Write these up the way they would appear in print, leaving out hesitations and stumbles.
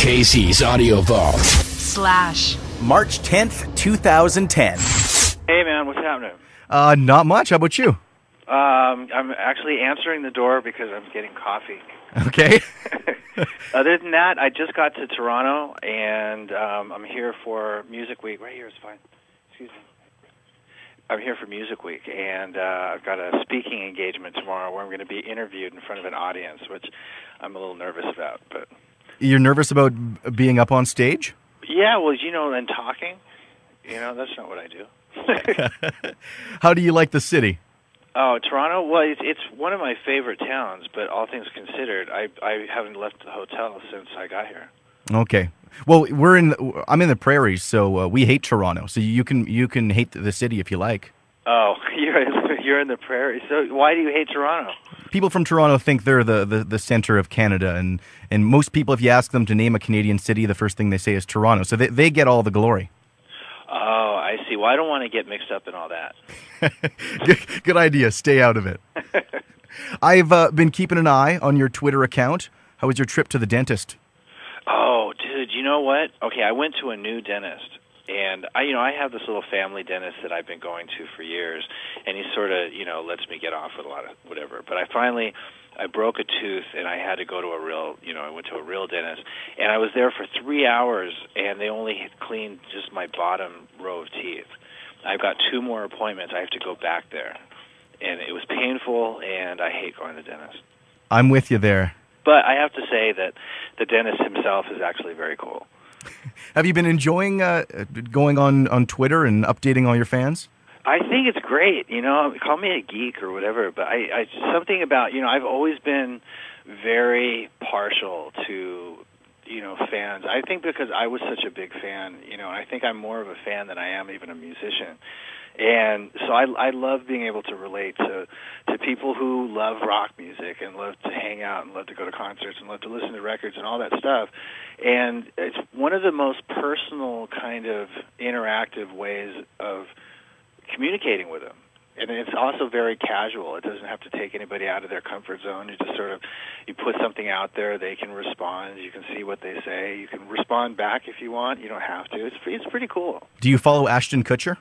Casey's Audio Vault. March 10th, 2010. Hey, man, what's happening? Not much. How about you? I'm actually answering the door because I'm getting coffee. Okay. Other than that, I just got to Toronto, and I'm here for Music Week. Right here is fine. Excuse me. I'm here for Music Week, and I've got a speaking engagement tomorrow where I'm going to be interviewed in front of an audience, which I'm a little nervous about. But You're nervous about being up on stage? yeah, well, and talking, that's not what I do. How do you like the city? Oh, Toronto? Well, it's one of my favorite towns, but all things considered, I haven't left the hotel since I got here. Okay. Well, I'm in the prairies, so we hate Toronto. So you can hate the city if you like. Oh, you're in the prairies. So why do you hate Toronto? People from Toronto think they're the center of Canada, and most people, if you ask them to name a Canadian city, the first thing they say is Toronto. So they get all the glory. Oh, I see. Well, I don't want to get mixed up in all that. Good idea. Stay out of it. I've been keeping an eye on your Twitter account. How was your trip to the dentist? Oh, dude, you know what? Okay, I went to a new dentist, and I have this little family dentist that I've been going to for years, and he sort of, lets me get off with a lot of whatever. But I broke a tooth, and I had to go to I went to a real dentist, and I was there for 3 hours, and they only had cleaned just my bottom row of teeth. I've got 2 more appointments. I have to go back there, and it was painful, and I hate going to the dentist. I'm with you there. But I have to say that the dentist himself is actually very cool. Have you been enjoying going on Twitter and updating all your fans? I think it's great. Call me a geek or whatever, but I something about, I've always been very partial to, fans. I think because I was such a big fan, I think I'm more of a fan than I am even a musician. And so I love being able to relate to people who love rock music and love to hang out and love to go to concerts and love to listen to records and all that stuff. And it's one of the most personal kind of interactive ways of communicating with them. And it's also very casual. It doesn't have to take anybody out of their comfort zone. You just you put something out there, they can respond, you can see what they say, you can respond back if you want, you don't have to. It's pretty cool. Do you follow Ashton Kutcher?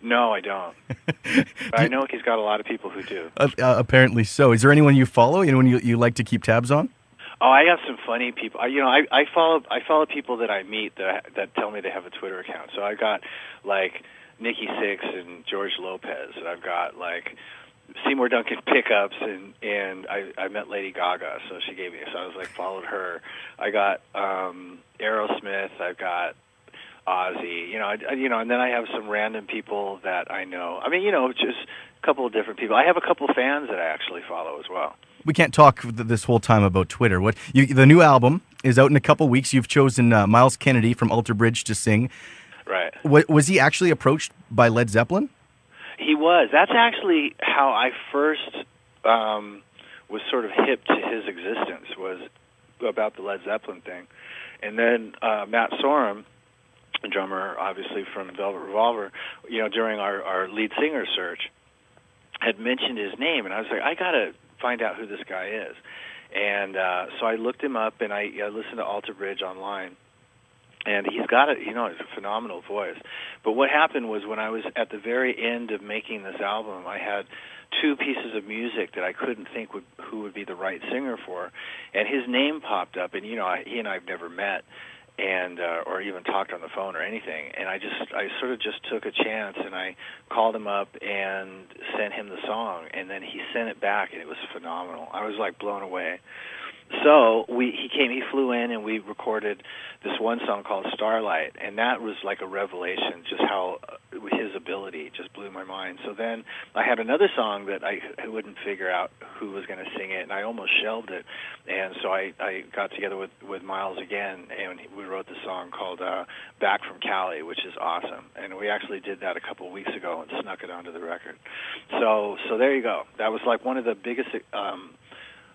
No, I don't. But I know he's got a lot of people who do. Apparently so. Is there anyone you follow? Anyone you like to keep tabs on? Oh, I have some funny people. I follow people that I meet that tell me they have a Twitter account. So I got like Nikki Sixx and George Lopez, and I've got like Seymour Duncan pickups, and I met Lady Gaga, so she gave me. So I was like followed her. I got Aerosmith. I've got Ozzy, and then I have some random people that I know. I mean, just a couple of different people. I have a couple of fans that I actually follow as well. We can't talk this whole time about Twitter. The new album is out in a couple of weeks. You've chosen Miles Kennedy from Alter Bridge to sing. Right. Was he actually approached by Led Zeppelin? He was. That's actually how I first was sort of hip to his existence, was about the Led Zeppelin thing. And then Matt Sorum, a drummer, obviously, from Velvet Revolver, during our lead singer search, had mentioned his name, and I was like, I got to find out who this guy is. And so I looked him up, and I listened to Alter Bridge online, and he's got a phenomenal voice. But what happened was when I was at the very end of making this album, I had 2 pieces of music that I couldn't think who would be the right singer for, and his name popped up, and he and I've never met, and or even talked on the phone or anything, and I sort of just took a chance, and I called him up and sent him the song, and then he sent it back, and it was phenomenal. I was like blown away. So he flew in, and we recorded this one song called Starlight, and that was like a revelation, just how his ability just blew my mind. So then I had another song that I wouldn't figure out who was going to sing it, and I almost shelved it. And so I got together with Miles again, and we wrote the song called Back from Cali, which is awesome. And we actually did that a couple of weeks ago and snuck it onto the record. So there you go. That was like one of the biggest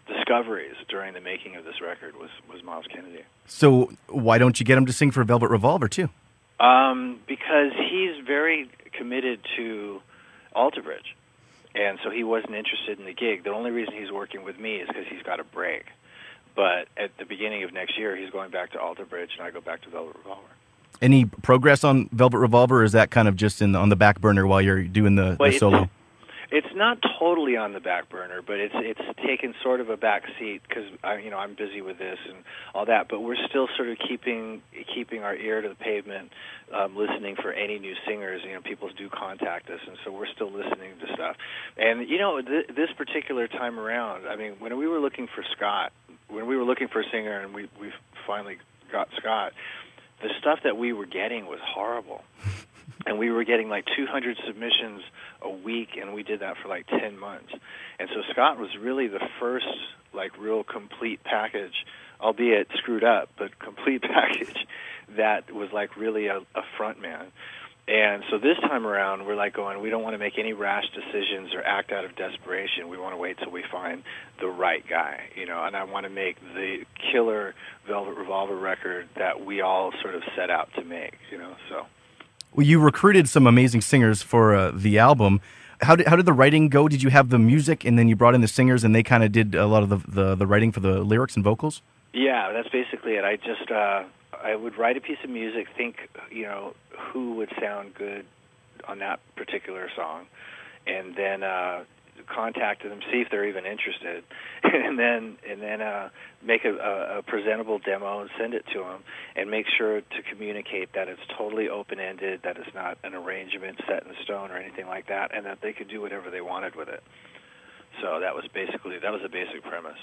discoveries during the making of this record was Miles Kennedy. So why don't you get him to sing for Velvet Revolver too? Because he's very committed to Alter Bridge, and so he wasn't interested in the gig. The only reason he's working with me is because he's got a break. But at the beginning of next year, he's going back to Alter Bridge, and I go back to Velvet Revolver. Any progress on Velvet Revolver, or is that kind of just on the back burner while you're doing the solo? It's not totally on the back burner, but it's taken sort of a back seat because I'm busy with this and all that. But we're still sort of keeping our ear to the pavement, listening for any new singers. People do contact us, and so we're still listening to stuff. And this particular time around, when we were looking for Scott, when we were looking for a singer, and we finally got Scott, the stuff that we were getting was horrible. And we were getting like 200 submissions a week, and we did that for like 10 months. And so Scott was really the first like real complete package, albeit screwed up, but complete package that was like really a front man. And so this time around, we're like going, we don't want to make any rash decisions or act out of desperation. We want to wait till we find the right guy, and I want to make the killer Velvet Revolver record that we all sort of set out to make, so. Well, you recruited some amazing singers for the album. How did the writing go? Did you have the music, and then you brought in the singers, and they kind of did a lot of the writing for the lyrics and vocals? Yeah, that's basically it. I just I would write a piece of music, think who would sound good on that particular song, and then contact them, see if they're even interested, and then make a presentable demo and send it to them, and make sure to communicate that it's totally open-ended, that it's not an arrangement set in stone or anything like that, and that they could do whatever they wanted with it. So that was a basic premise.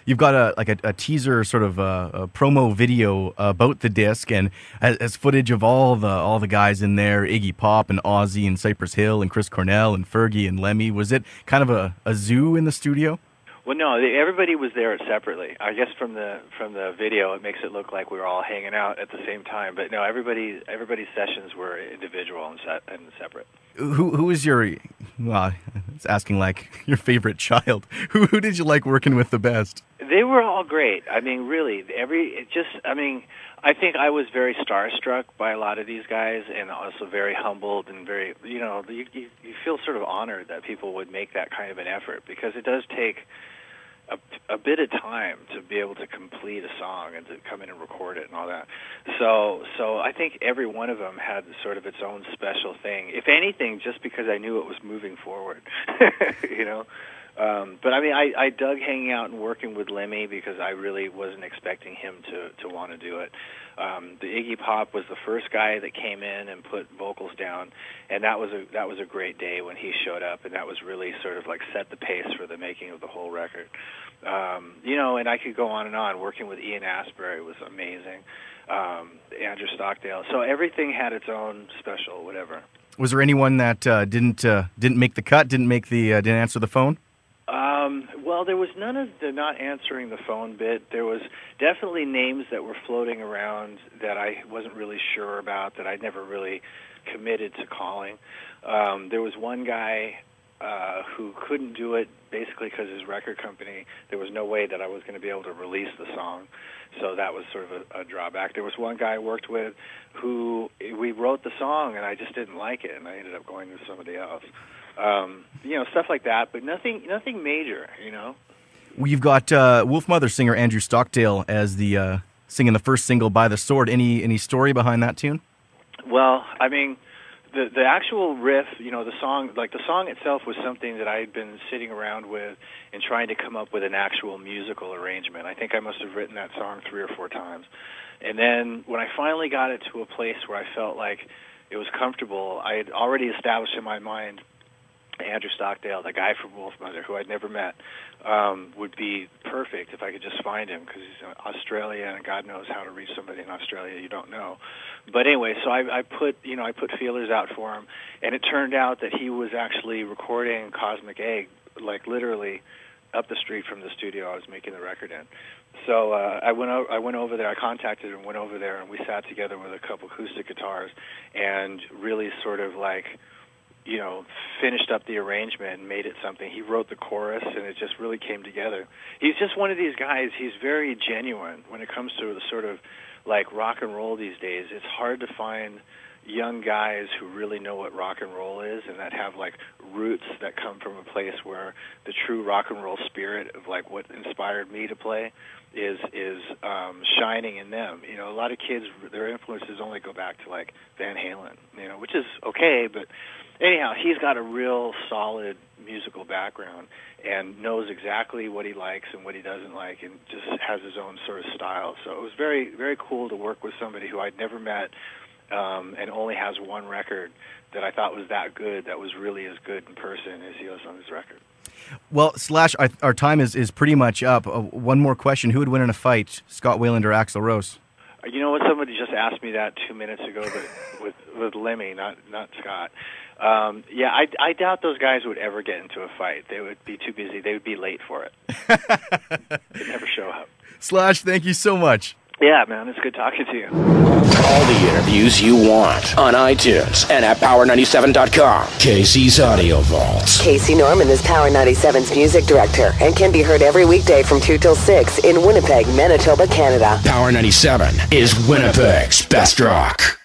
You've got a teaser sort of a promo video about the disc, and as footage of all the guys in there, Iggy Pop and Ozzy and Cypress Hill and Chris Cornell and Fergie and Lemmy. Was it kind of a zoo in the studio? Well, no, everybody was there separately. I guess from the video, it makes it look like we were all hanging out at the same time. But no, everybody's sessions were individual and separate. Who is your? Well, it's asking like your favorite child. Who did you like working with the best? They were all great. Really, I think I was very starstruck by a lot of these guys, and also very humbled and very, you feel sort of honored that people would make that kind of an effort, because it does take a bit of time to be able to complete a song and to come in and record it and all that. So I think every one of them had sort of its own special thing. If anything, just because I knew it was moving forward, But I dug hanging out and working with Lemmy because I really wasn't expecting him to want to do it. The Iggy Pop was the first guy that came in and put vocals down, and that was a great day when he showed up, and that was really sort of like set the pace for the making of the whole record. And I could go on and on. Working with Ian Astbury was amazing. Andrew Stockdale. So everything had its own special whatever. Was there anyone that didn't make the cut, didn't answer the phone? Well, there was none of the not answering the phone bit. There was definitely names that were floating around that I wasn't really sure about, that I'd never really committed to calling. There was one guy who couldn't do it basically because his record company, there was no way that I was going to be able to release the song. So that was sort of a drawback. There was one guy I worked with who we wrote the song, and I just didn't like it, and I ended up going with somebody else. Stuff like that, but nothing major, Well, you've got Wolfmother singer Andrew Stockdale as the singing the first single, "By the Sword." Any story behind that tune? Well, the actual riff, the song itself was something that I had been sitting around with and trying to come up with an actual musical arrangement. I think I must have written that song 3 or 4 times. And then when I finally got it to a place where I felt like it was comfortable, I had already established in my mind Andrew Stockdale, the guy from Wolfmother, who I'd never met, would be perfect if I could just find him, because he's in Australia, and God knows how to reach somebody in Australia you don't know. But anyway, so I put feelers out for him, and it turned out that he was actually recording Cosmic Egg, like literally up the street from the studio I was making the record in. So I went over there. I contacted him, went over there, and we sat together with a couple acoustic guitars, and really sort of like, finished up the arrangement and made it something. He wrote the chorus, and it just really came together. He's just one of these guys. He's very genuine when it comes to the sort of like rock and roll these days. It's hard to find, young guys who really know what rock and roll is, and that have like roots that come from a place where the true rock and roll spirit of like what inspired me to play is shining in them. You know, a lot of kids, their influences only go back to like Van Halen, you know, which is okay, but anyhow, he's got a real solid musical background and knows exactly what he likes and what he doesn't like, and just has his own sort of style. So it was very, very cool to work with somebody who I'd never met, and only has one record that I thought was that good, that was really as good in person as he is on his record. Well, Slash, our time is pretty much up. One more question. Who would win in a fight, Scott Weiland or Axl Rose? You know what? Somebody just asked me that 2 minutes ago, but with Lemmy, not Scott. Yeah, I doubt those guys would ever get into a fight. They would be too busy. They would be late for it. They'd never show up. Slash, thank you so much. Yeah, man, it's good talking to you. All the interviews you want on iTunes and at Power97.com. Casey's Audio Vault. Casey Norman is Power 97's music director and can be heard every weekday from 2 till 6 in Winnipeg, Manitoba, Canada. Power 97 is Winnipeg's best rock.